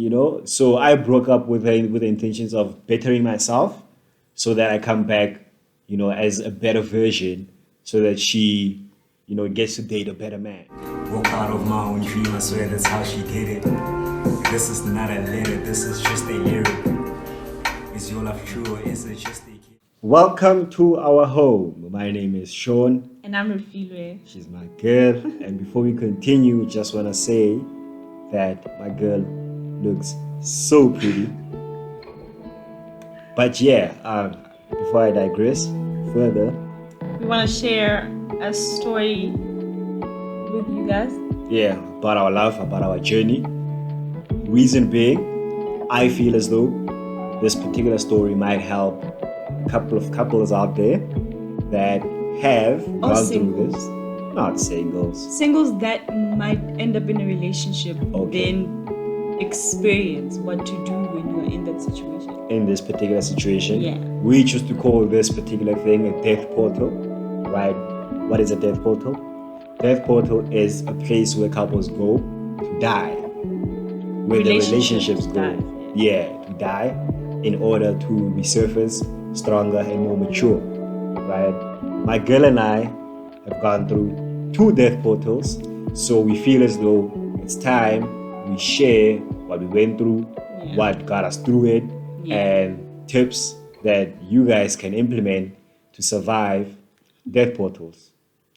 So I broke up with her with the intentions of bettering myself so that I come back, as a better version so that she, gets to date a better man. Woke out of my own dream, I swear that's how she did it. This is not a letter, this is just a lyric. Is your love true or is it just a kid? Welcome to our home. My name is Sean. And I'm Refiloe. She's my girl. And before we continue, just want to say that my girl looks so pretty. But yeah, before I digress further, we want to share a story with you guys. Yeah, about our love, about our journey. Reason being, I feel as though this particular story might help a couple of couples out there that have gone through this. Not singles. Singles that might end up in a relationship, then experience what to do when you're in that situation. In this particular situation, yeah. We choose to call this particular thing a death portal, right? What is a death portal? Death portal is a place where couples go to die, where the relationships go, to die, in order to resurface stronger and more mature, right? My girl and I have gone through 2 death portals, so we feel as though it's time we share what we went through, what got us through it, and tips that you guys can implement to survive death portals,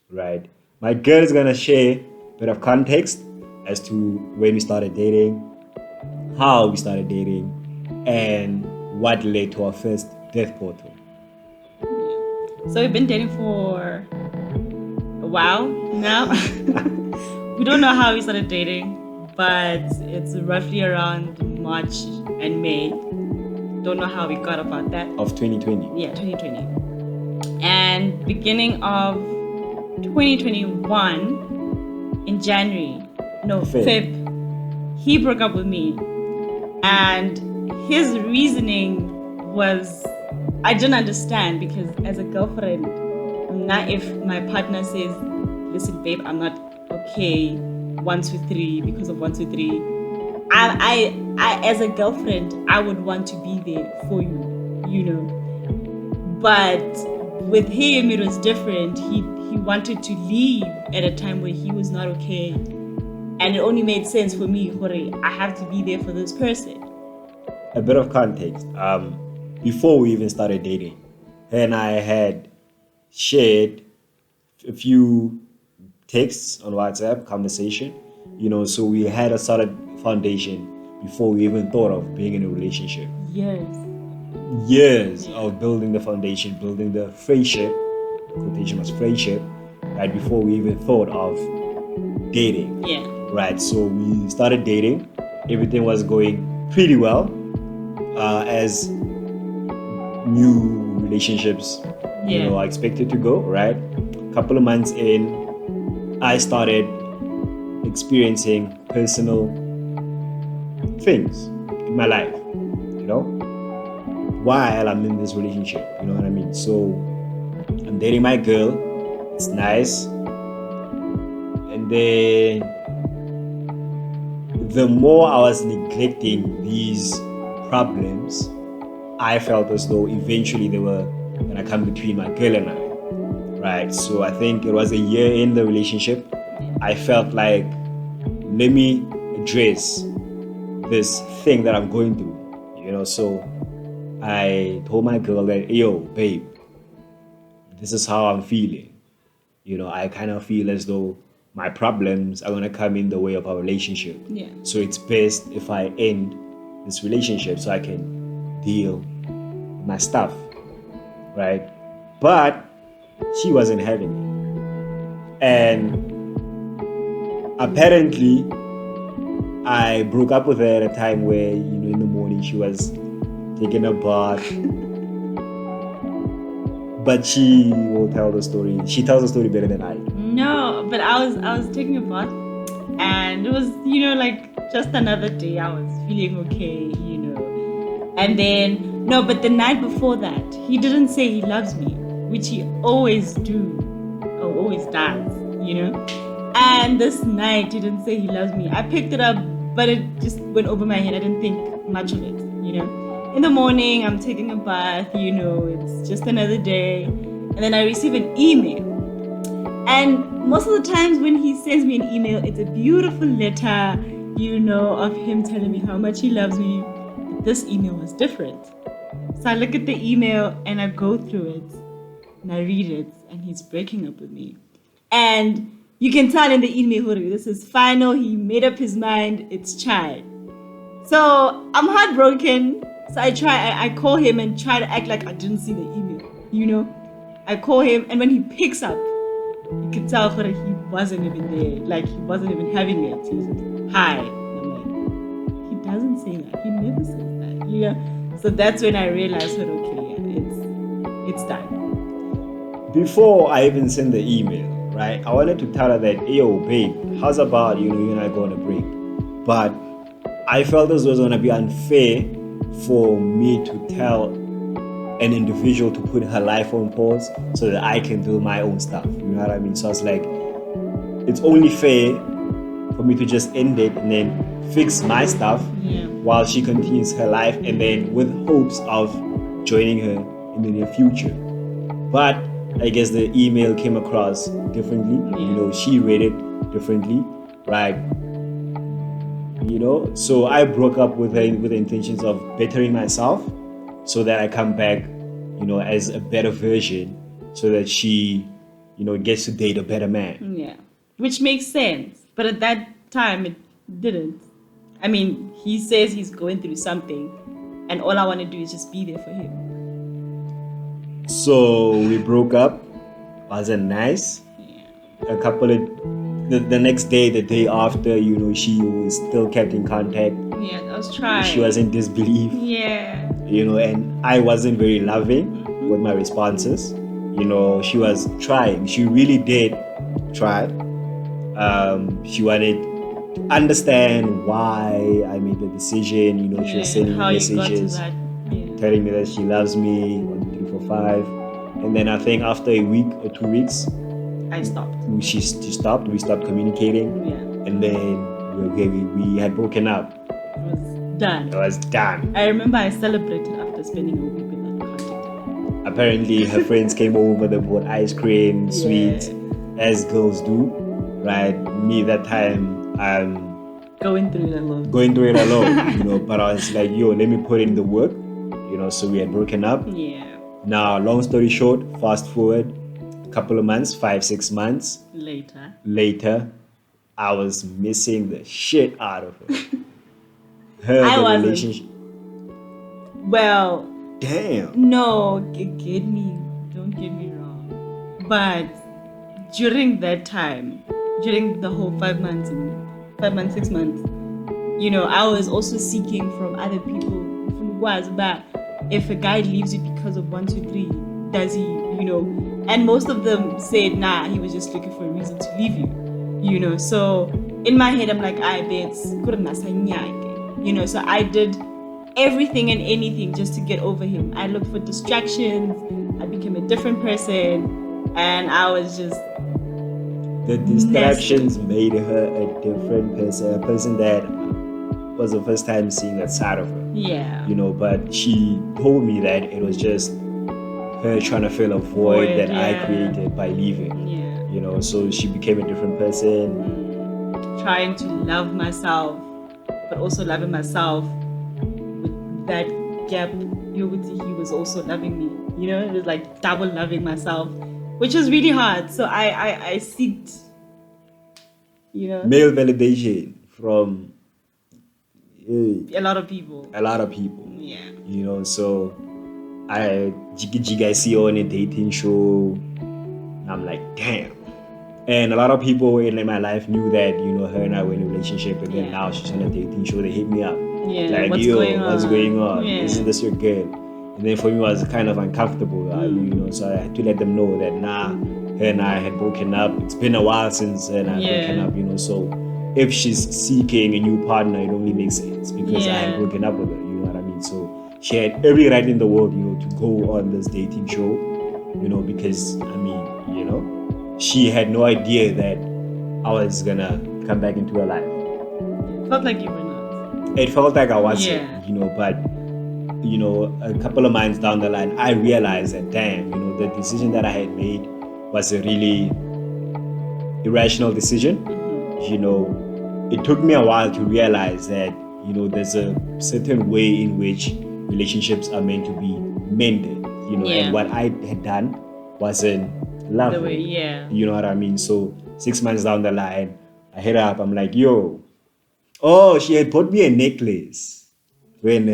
right? My girl is gonna share a bit of context as to when we started dating, how we started dating, and what led to our first death portal. So we've been dating for a while now. We don't know how we started dating, but it's roughly around March and May. Don't know how we got about that. Of 2020. Yeah, 2020. And beginning of 2021, in January, Feb, he broke up with me. And his reasoning was, I didn't understand, because as a girlfriend, not if my partner says, listen babe, I'm not okay 1 2 3 because of 1 2 3, I as a girlfriend, I would want to be there for you, but with him it was different. He wanted to leave at a time where he was not okay, and it only made sense for me, I have to be there for this person. A bit of context. Before we even started dating, her and I had shared a few texts on WhatsApp, conversation, so we had a solid foundation before we even thought of being in a relationship. Years of building the foundation, building the friendship, quotation was friendship, right before we even thought of dating. Right, so we started dating. Everything was going pretty well, as new relationships are expected to go, right? A couple of months in, I started experiencing personal things in my life, while I'm in this relationship, you know what I mean? So I'm dating my girl, it's nice, and then the more I was neglecting these problems, I felt as though eventually they were gonna come between my girl and I, right? So I think it was a year in the relationship. I felt like, let me address this thing that I'm going through, so I told my girl that, yo, babe, this is how I'm feeling. I kind of feel as though my problems are going to come in the way of our relationship. So it's best if I end this relationship so I can deal with my stuff, right? But she wasn't having it. And apparently, I broke up with her at a time where, in the morning she was taking a bath. But she will tell the story. She tells the story better than I do. No, but I was taking a bath, and it was, just another day. I was feeling okay, And then, but the night before that, he didn't say he loves me, which he always does, And this night, he didn't say he loves me. I picked it up but it just went over my head. I didn't think much of it, you know. In the morning, I'm taking a bath, you know, it's just another day. And then I receive an email. And most of the times when he sends me an email, it's a beautiful letter, you know, of him telling me how much he loves me. But this email was different. So I look at the email and I go through it and I read it, and he's breaking up with me. And you can tell in the email, this is final. He made up his mind. It's chai. So I'm heartbroken. So I call him and try to act like I didn't see the email. You know, I call him, and when he picks up, you can tell that he wasn't even there. Like, he wasn't even having it. He says, hi. And I'm like, he doesn't say that. He never says that. You know. So that's when I realized that, okay, yeah, it's done. Before I even sent the email, right, I wanted to tell her that, yo, babe, how's about, you and I go on a break? But I felt this was going to be unfair for me to tell an individual to put her life on pause so that I can do my own stuff. You know what I mean? So I was like, it's only fair for me to just end it and then fix my stuff while she continues her life, and then with hopes of joining her in the near future. But I guess the email came across differently. You know, she read it differently, right? You know, so I broke up with her with the intentions of bettering myself so that I come back, you know, as a better version, so that she, you know, gets to date a better man. Yeah, which makes sense. But at that time, it didn't. I mean, he says he's going through something, and all I want to do is just be there for him. So we broke up. Wasn't nice. Yeah. A couple of the next day, the day after, you know, she was still kept in contact. Yeah, I was trying. She was in disbelief. Yeah. You know, and I wasn't very loving with my responses. You know, she was trying. She really did try. She wanted to understand why I made the decision. You know, she was sending me messages, telling me that she loves me, 1, 2, 3, 4, 5. And then I think after a week or 2 weeks, I stopped. She stopped. We stopped communicating. Yeah. And then we had broken up. It was done. It was done. I remember I celebrated after spending a week without contact. Apparently, her friends came over. They bought ice cream, sweets, as girls do, right? Me that time, going through it alone. You know. But I was like, yo, let me put in the work, you know. So we had broken up. Yeah. Now, long story short, fast forward a couple of months, 5-6 months later, I was missing the shit out of her. Relationship. Well, damn. No, don't get me wrong. But during that time, during the whole 5 months, 6 months, you know, I was also seeking from other people who was about if a guy leaves you because of 1, 2, 3, does he, you know? And most of them said, nah, he was just looking for a reason to leave you, you know? So in my head, I'm like, I bet, you know? So I did everything and anything just to get over him. I looked for distractions. I became a different person, and I was just. The distractions made her a different person, a person that was the first time seeing that side of her. Yeah. You know, but she told me that it was just her trying to fill a void that I created by leaving. Yeah. You know, so she became a different person. Trying to love myself, but also loving myself with that gap. He was also loving me. You know, it was like double loving myself, which was really hard. So I seeked, you know, male validation from a lot of people. Yeah. You know, so I see her on a dating show, and I'm like, damn. And a lot of people in my life knew that, you know, her and I were in a relationship, and then now she's on a dating show. They hit me up. Yeah. Like, what's going on? Yeah. Isn't this your girl? And then for me, it was kind of uncomfortable, you know, so I had to let them know that, her and I had broken up. It's been a while since her and I had broken up, you know, so if she's seeking a new partner, it only makes sense because I had broken up with her, you know what I mean? So she had every right in the world, you know, to go on this dating show, you know, because, I mean, you know, she had no idea that I was gonna come back into her life. Felt like you were It felt like I was Yeah. it, but a couple of months down the line, I realized that damn, the decision that I had made was a really irrational decision. It took me a while to realize that there's a certain way in which relationships are meant to be mended. Yeah. And what I had done wasn't lovely. The way, yeah. You know what I mean? So 6 months down the line, I hit her up. I'm like, yo, oh, she had bought me a necklace. When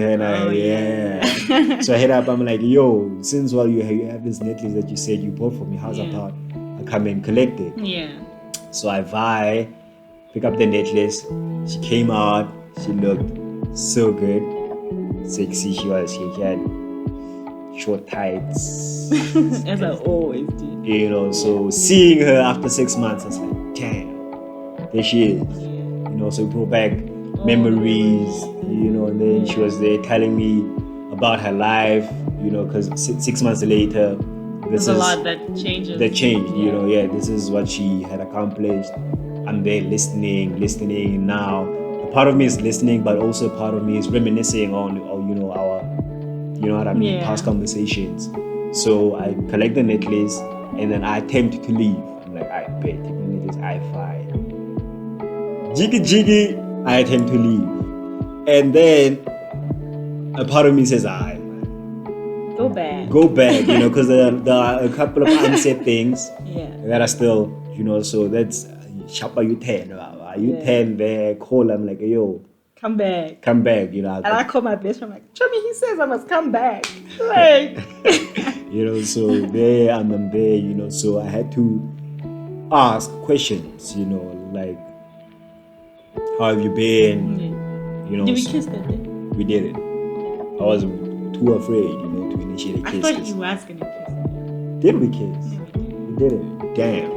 So I hit up, I'm like, yo, since you have this necklace that you said you bought for me, how's about I come and collect it? Yeah. So I pick up the necklace. She came out, she looked so good, sexy. She had short tights. As I always do. So seeing her after 6 months, I was like, damn, there she is. So it brought back memories, and then she was there telling me about her life, because 6 months later, there's a lot that changes. That changed, this is what she had accomplished. I'm there listening now. A part of me is listening, but also a part of me is reminiscing on our, past conversations. So I collect the necklace, and then I attempt to leave. I'm like, I bet, take the necklace, I fine. Jiggy, I attempt to leave. And then a part of me says, go back, because there are a couple of unsaid things that are still, so that's Shapa, you 10. Are you 10 there? Call, I'm like, yo, come back. And I call my best friend, I'm like, Chummy, he says I must come back. Like, so there I'm there, so I had to ask questions, like, how have you been? Did we kiss that day? We didn't. I was too afraid, to initiate a kiss. I thought you were going to kiss. Did we kiss? We didn't. Damn.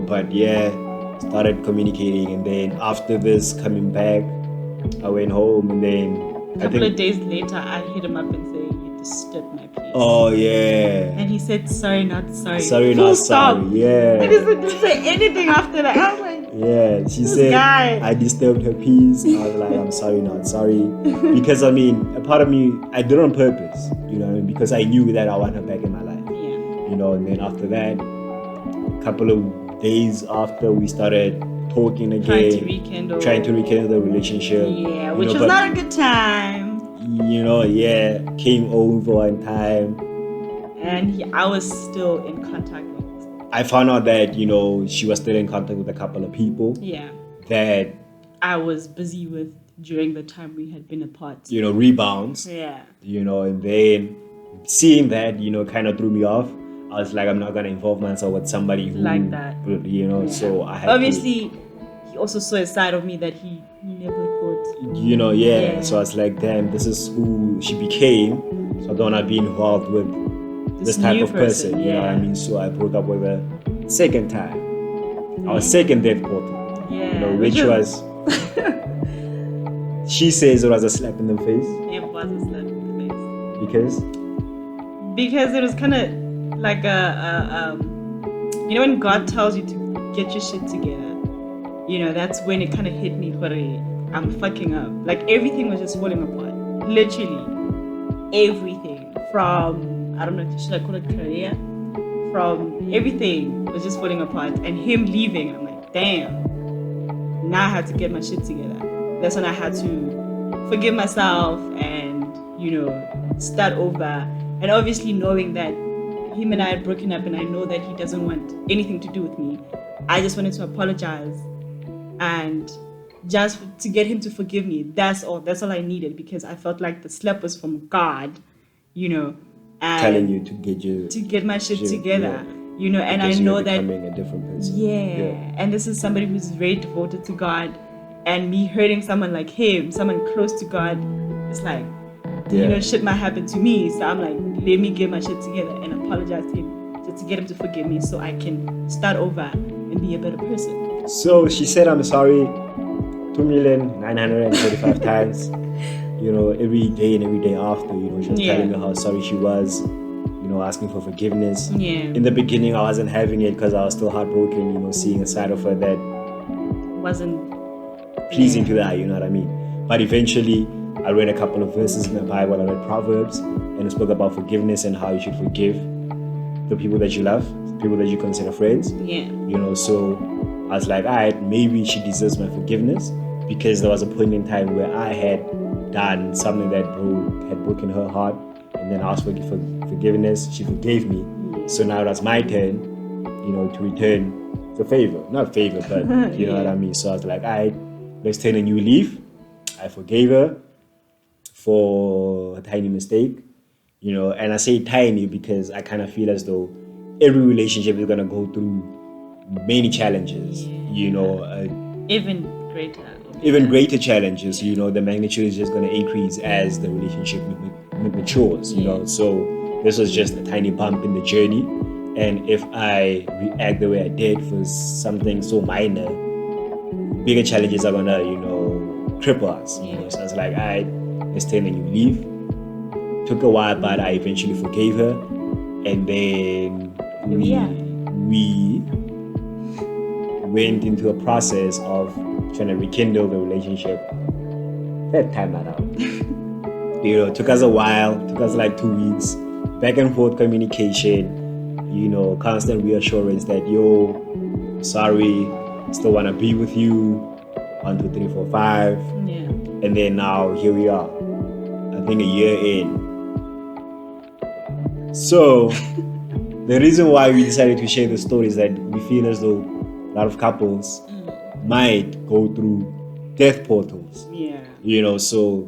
But started communicating, and then after this, coming back, I went home, and then a couple of days later, I hit him up and said, you disturbed my peace. Oh, yeah. And he said, sorry, not sorry. Sorry, not sorry. Yeah. And he didn't say anything after that. I was like, yeah, she said, I disturbed her peace. I was like, I'm sorry, not sorry. Because, a part of me, I did it on purpose, because I knew that I want her back in my life. Yeah. And then after that, a couple of days after, we started talking again. Trying to rekindle the relationship. Yeah, which was not a good time. Came over one time. And I was still in contact with. I found out that, she was still in contact with a couple of people. Yeah. That I was busy with during the time we had been apart. Rebounds. Yeah. And then seeing that, kind of threw me off. I was like, I'm not going to involve myself with somebody who... like that. So I had obviously, he also saw a side of me that he never thought... So I was like, damn, this is who she became. So I don't want to be involved with this type of person. You know what I mean? So I broke up with her second time. Our second death portal. Yeah. Which was... she says it was a slap in the face. It was a slap in the face. Because it was kind of like when God tells you to get your shit together, that's when it kind of hit me, I'm fucking up. Like everything was just falling apart. Literally everything, from, I don't know, should I call it career? From everything was just falling apart, and him leaving, I'm like, damn, now I had to get my shit together. That's when I had to forgive myself and, start over. And obviously knowing that him and I had broken up, and I know that he doesn't want anything to do with me, I just wanted to apologize and just to get him to forgive me. That's all I needed, because I felt like the slap was from God, and telling you to get my shit together, and I know that becoming a different person. And this is somebody who's very devoted to God, and me hurting someone like him, someone close to God, it's like, shit might happen to me. So I'm like, let me get my shit together and apologize to him, just to get him to forgive me, so I can start over and be a better person. So she said, I'm sorry 2,935 times, every day and every day after, she was telling me how sorry she was, asking for forgiveness. In the beginning, I wasn't having it because I was still heartbroken, seeing a side of her that wasn't pleasing to that, you know what I mean? But eventually, I read a couple of verses in the Bible. I read Proverbs, and it spoke about forgiveness and how you should forgive the people that you love, people that you consider friends. Yeah. You know, so I was like, all right, maybe she deserves my forgiveness, because there was a point in time where I had done something that had broken her heart, and then I asked for forgiveness. She forgave me. So now that's my turn, to return the favor. Not favor, but you know what I mean. So I was like, all right, let's turn a new leaf. I forgave her for a tiny mistake, and I say tiny because I kind of feel as though every relationship is going to go through many challenges, Even greater challenges. The magnitude is just going to increase as the relationship matures. So this was just a tiny bump in the journey, and if I react the way I did for something so minor, bigger challenges are gonna cripple us. So I was like, all right, let's turn a new leaf. Took a while, but I eventually forgave her, and then we went into a process of trying to rekindle the relationship. That time around, took us a while. Took us like 2 weeks, back and forth communication. Constant reassurance that sorry, still wanna be with you. 1, 2, 3, 4, 5. Yeah. And then now here we are. I think a year in. So the reason why we decided to share the story is that we feel as though a lot of couples might go through death portals. Yeah. So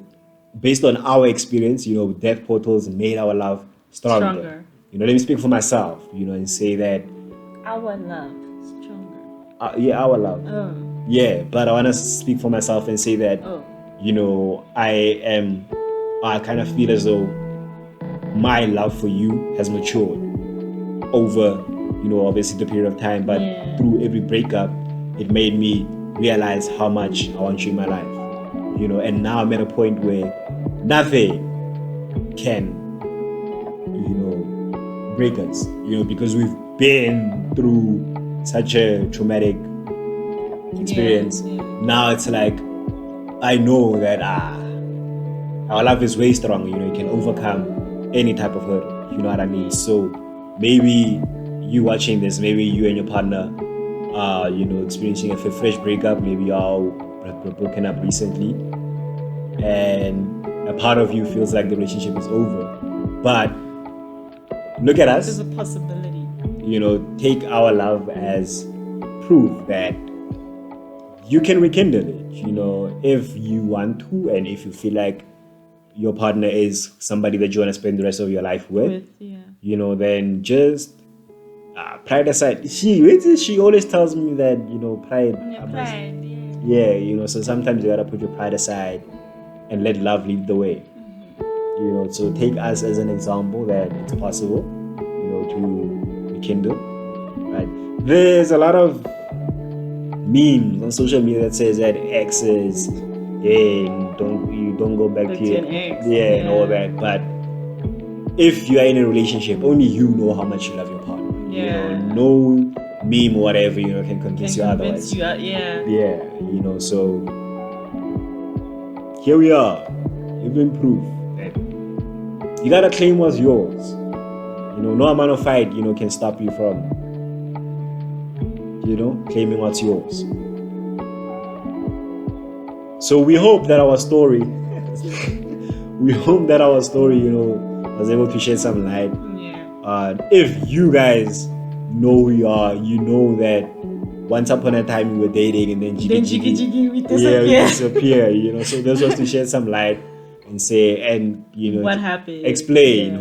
based on our experience, death portals made our love stronger. Let me speak for myself, and say that our love stronger. Our love. Oh. Yeah, but I want to speak for myself and say that, I kind of feel as though my love for you has matured over, obviously the period of time, but through every breakup, it made me realize how much I want you in my life, and now I'm at a point where nothing can, break us, because we've been through such a traumatic experience. Now it's like I know that our love is way strong. It can overcome any type of hurdle. You know what I mean? So maybe you watching this, maybe you and your partner are experiencing a fresh breakup. Maybe y'all broken up recently, and a part of you feels like the relationship is over. But look at us. There's a possibility. Take our love as proof that you can rekindle it, if you want to, and if you feel like your partner is somebody that you want to spend the rest of your life with, then just pride aside. She always tells me that, pride. So sometimes you gotta put your pride aside and let love lead the way. So take us as an example that it's possible, to rekindle, right? There's a lot of memes on social media that says that exes, don't go back to your ex, and all that. But if you are in a relationship, only you know how much you love your partner. No meme or whatever can convince you otherwise. So here we are. Even proof that you gotta claim what's yours. No amount of fight can stop you from claiming what's yours. So we hope that our story was able to shed some light. If you guys know who you are, that once upon a time we were dating and then jiggy we disappear. So this was to shed some light and say, and what happened, explain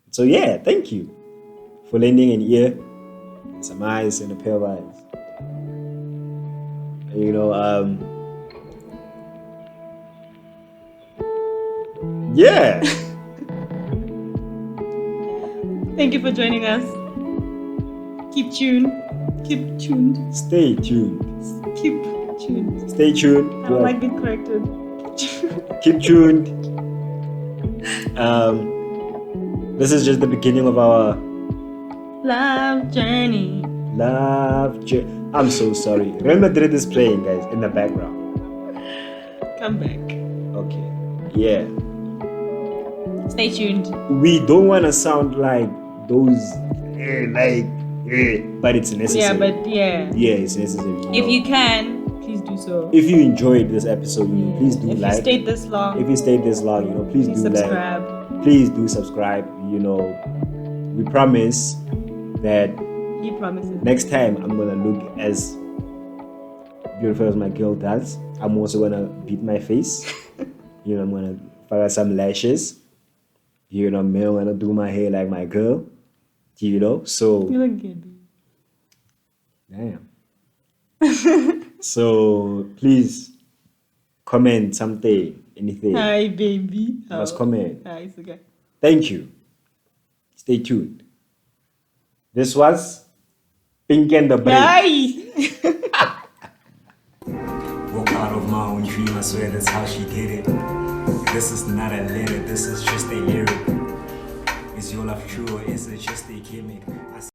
so yeah, thank you for lending an ear and some eyes and a pair of eyes. Yeah. Thank you for joining us. Keep tuned. Stay tuned. Keep tuned. Stay tuned. I don't like being corrected. Keep tuned. This is just the beginning of our love journey. I'm so sorry. Real Madrid is playing, guys, in the background. Come back. Okay. Yeah. Stay tuned. We don't want to sound like those, but it's necessary. Yeah, but yeah. Yeah, it's necessary. If you can, please do so. If you enjoyed this episode, please do If like. you stayed this long. If you stayed this long, please do subscribe. like. Please do subscribe. We promise that. He promises. Next time, I'm gonna look as beautiful as my girl does. I'm also gonna beat my face. I'm gonna fire some lashes. I'm gonna do my hair like my girl. So. You look good. Damn. So please comment something, anything. Hi, baby. Just comment. Hi, it's okay. Thank you. Stay tuned. This was Pink and the Brain. Bye. Woke out of my own dream, I swear that's how she did it. This is not a letter, this is just a lyric. Is your love true or is it just a gimmick?